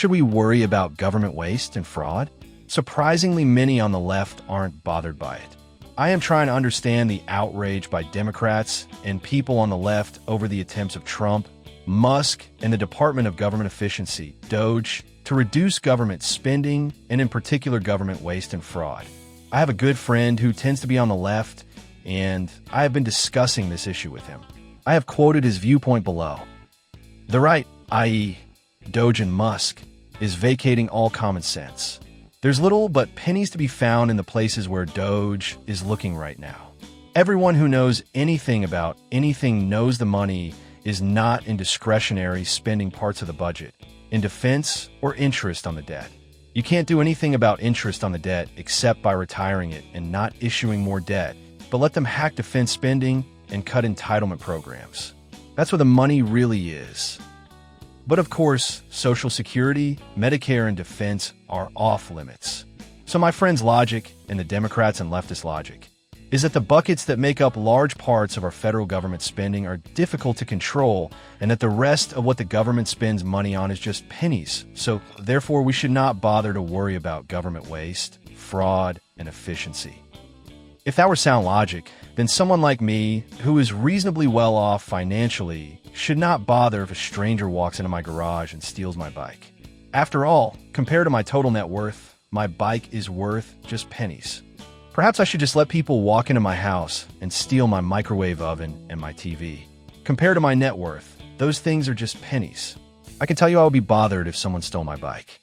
Should we worry about government waste and fraud? Surprisingly, many on the left aren't bothered by it. I am trying to understand the outrage by Democrats and people on the left over the attempts of Trump, Musk, and the Department of Government Efficiency, DOGE, to reduce government spending and in particular government waste and fraud. I have a good friend who tends to be on the left, and I have been discussing this issue with him. I have quoted his viewpoint below. The right, i.e., DOGE and Musk, is vacating all common sense. There's little but pennies to be found in the places where DOGE is looking right now. Everyone who knows anything about anything knows the money is not in discretionary spending parts of the budget, in defense or interest on the debt. You can't do anything about interest on the debt except by retiring it and not issuing more debt, but let them hack defense spending and cut entitlement programs. That's where the money really is. But of course, Social Security, Medicare, and defense are off limits. So my friend's logic, and the Democrats and leftist logic, is that the buckets that make up large parts of our federal government spending are difficult to control, and that the rest of what the government spends money on is just pennies. So therefore, we should not bother to worry about government waste, fraud, and efficiency. If that were sound logic, then someone like me, who is reasonably well off financially, should not bother if a stranger walks into my garage and steals my bike. After all, compared to my total net worth, my bike is worth just pennies. Perhaps I should just let people walk into my house and steal my microwave oven and my TV. Compared to my net worth, those things are just pennies. I can tell you I would be bothered if someone stole my bike.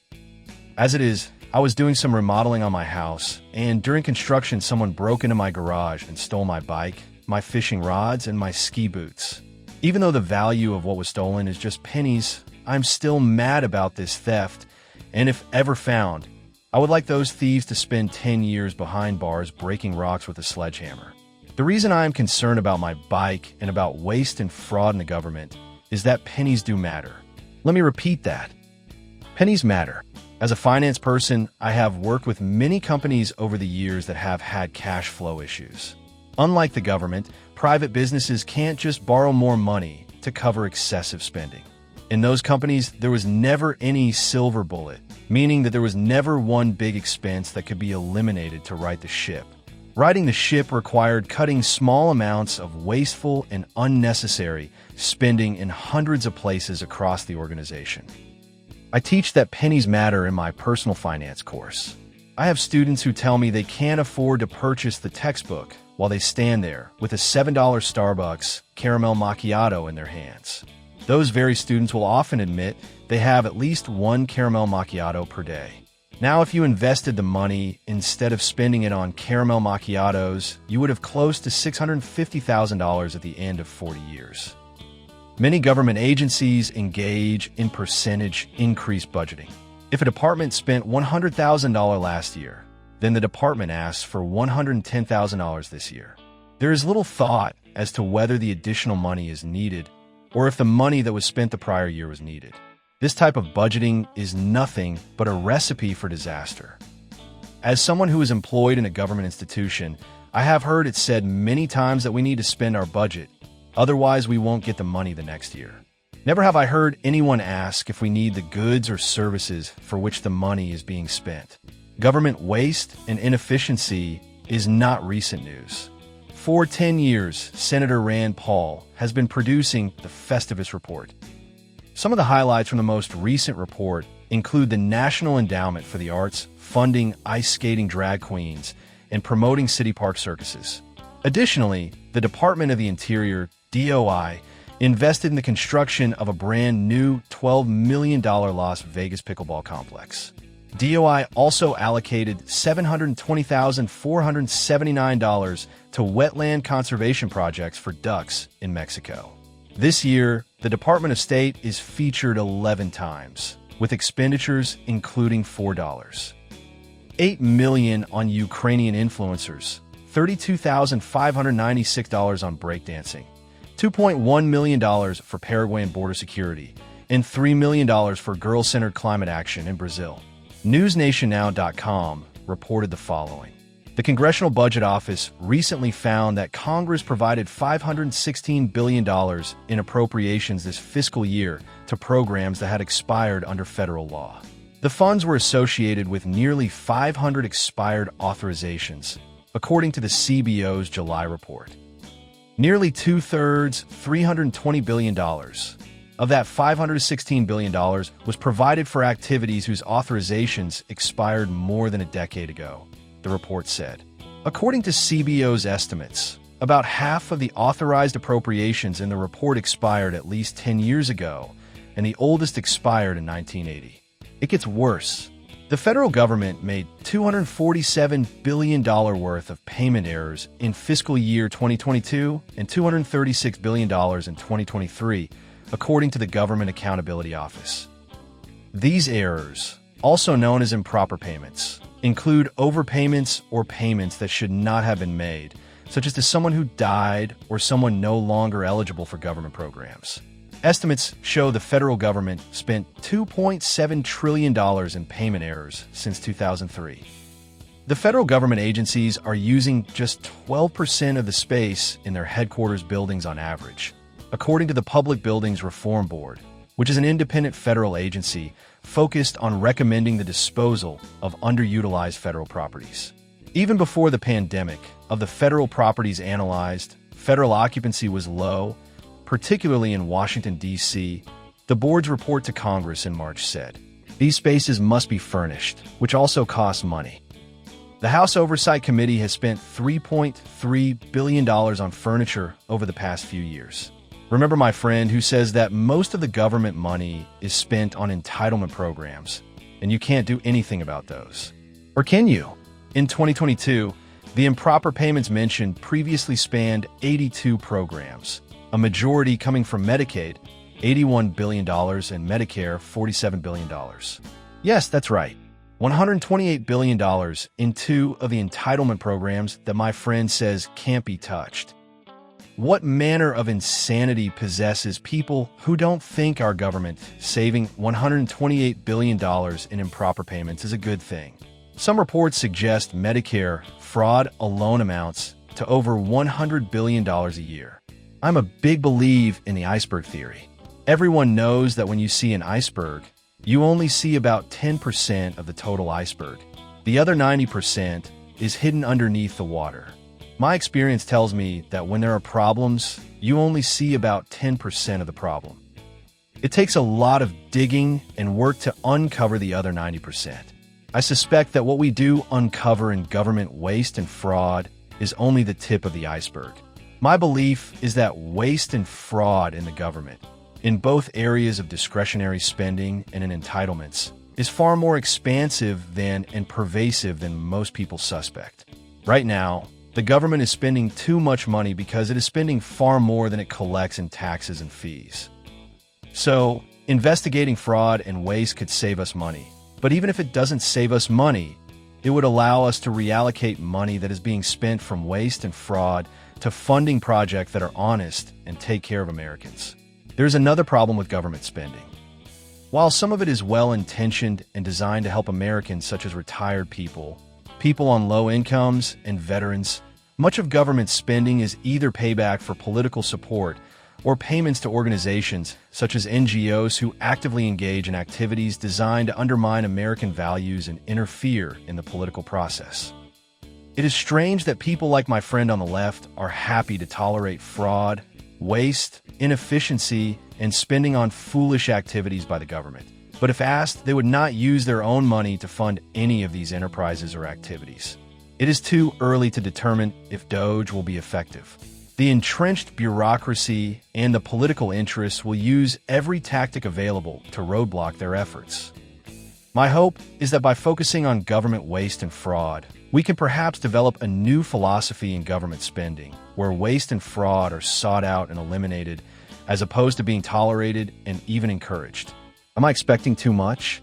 As it is, I was doing some remodeling on my house, and during construction someone broke into my garage and stole my bike, my fishing rods, and my ski boots. Even though the value of what was stolen is just pennies, I'm still mad about this theft, and if ever found, I would like those thieves to spend 10 years behind bars breaking rocks with a sledgehammer. The reason I am concerned about my bike and about waste and fraud in the government is that pennies do matter. Let me repeat that. Pennies matter. As a finance person, I have worked with many companies over the years that have had cash flow issues. Unlike the government, private businesses can't just borrow more money to cover excessive spending. In those companies, there was never any silver bullet, meaning that there was never one big expense that could be eliminated to right the ship. Righting the ship required cutting small amounts of wasteful and unnecessary spending in hundreds of places across the organization. I teach that pennies matter in my personal finance course. I have students who tell me they can't afford to purchase the textbook while they stand there with a $7 Starbucks caramel macchiato in their hands. Those very students will often admit they have at least one caramel macchiato per day. Now, if you invested the money instead of spending it on caramel macchiatos, you would have close to $650,000 at the end of 40 years. Many government agencies engage in percentage increase budgeting. If a department spent $100,000 last year, then the department asks for $110,000 this year. There is little thought as to whether the additional money is needed or if the money that was spent the prior year was needed. This type of budgeting is nothing but a recipe for disaster. As someone who is employed in a government institution, I have heard it said many times that we need to spend our budget. Otherwise, we won't get the money the next year. Never have I heard anyone ask if we need the goods or services for which the money is being spent. Government waste and inefficiency is not recent news. For 10 years, Senator Rand Paul has been producing the Festivus Report. Some of the highlights from the most recent report include the National Endowment for the Arts funding ice skating drag queens and promoting city park circuses. Additionally, the Department of the Interior, DOI, invested in the construction of a brand new $12 million Las Vegas pickleball complex. DOI also allocated $720,479 to wetland conservation projects for ducks in Mexico. This year, the Department of State is featured 11 times, with expenditures including $4. $8 million on Ukrainian influencers, $32,596 on breakdancing, $2.1 million for Paraguayan border security, and $3 million for girl-centered climate action in Brazil. NewsNationNow.com reported the following. The Congressional Budget Office recently found that Congress provided $516 billion in appropriations this fiscal year to programs that had expired under federal law. The funds were associated with nearly 500 expired authorizations, according to the CBO's July report. Nearly two-thirds, $320 billion, of that $516 billion was provided for activities whose authorizations expired more than a decade ago, the report said. According to CBO's estimates, about half of the authorized appropriations in the report expired at least 10 years ago, and the oldest expired in 1980. It gets worse. The federal government made $247 billion worth of payment errors in fiscal year 2022 and $236 billion in 2023, according to the Government Accountability Office. These errors, also known as improper payments, include overpayments or payments that should not have been made, such as to someone who died or someone no longer eligible for government programs. Estimates show the federal government spent $2.7 trillion in payment errors since 2003. The federal government agencies are using just 12% of the space in their headquarters buildings on average, according to the Public Buildings Reform Board, which is an independent federal agency focused on recommending the disposal of underutilized federal properties. Even before the pandemic, of the federal properties analyzed, federal occupancy was low, particularly in Washington, D.C., the board's report to Congress in March said. These spaces must be furnished, which also costs money. The House Oversight Committee has spent $3.3 billion on furniture over the past few years. Remember my friend who says that most of the government money is spent on entitlement programs, and you can't do anything about those. Or can you? In 2022, the improper payments mentioned previously spanned 82 programs, a majority coming from Medicaid, $81 billion, and Medicare, $47 billion. Yes, that's right. $128 billion in two of the entitlement programs that my friend says can't be touched. What manner of insanity possesses people who don't think our government saving $128 billion in improper payments is a good thing? Some reports suggest Medicare fraud alone amounts to over $100 billion a year. I'm a big believer in the iceberg theory. Everyone knows that when you see an iceberg, you only see about 10% of the total iceberg. The other 90% is hidden underneath the water. My experience tells me that when there are problems, you only see about 10% of the problem. It takes a lot of digging and work to uncover the other 90%. I suspect that what we do uncover in government waste and fraud is only the tip of the iceberg. My belief is that waste and fraud in the government, in both areas of discretionary spending and in entitlements, is far more expansive than and pervasive than most people suspect. Right now, the government is spending too much money because it is spending far more than it collects in taxes and fees. So, investigating fraud and waste could save us money. But even if it doesn't save us money, it would allow us to reallocate money that is being spent from waste and fraud to funding projects that are honest and take care of Americans. There's another problem with government spending. While some of it is well-intentioned and designed to help Americans such as retired people, people on low incomes, and veterans, much of government spending is either payback for political support or payments to organizations such as NGOs who actively engage in activities designed to undermine American values and interfere in the political process. It is strange that people like my friend on the left are happy to tolerate fraud, waste, inefficiency, and spending on foolish activities by the government. But if asked, they would not use their own money to fund any of these enterprises or activities. It is too early to determine if DOGE will be effective. The entrenched bureaucracy and the political interests will use every tactic available to roadblock their efforts. My hope is that by focusing on government waste and fraud, we can perhaps develop a new philosophy in government spending, where waste and fraud are sought out and eliminated, as opposed to being tolerated and even encouraged. Am I expecting too much?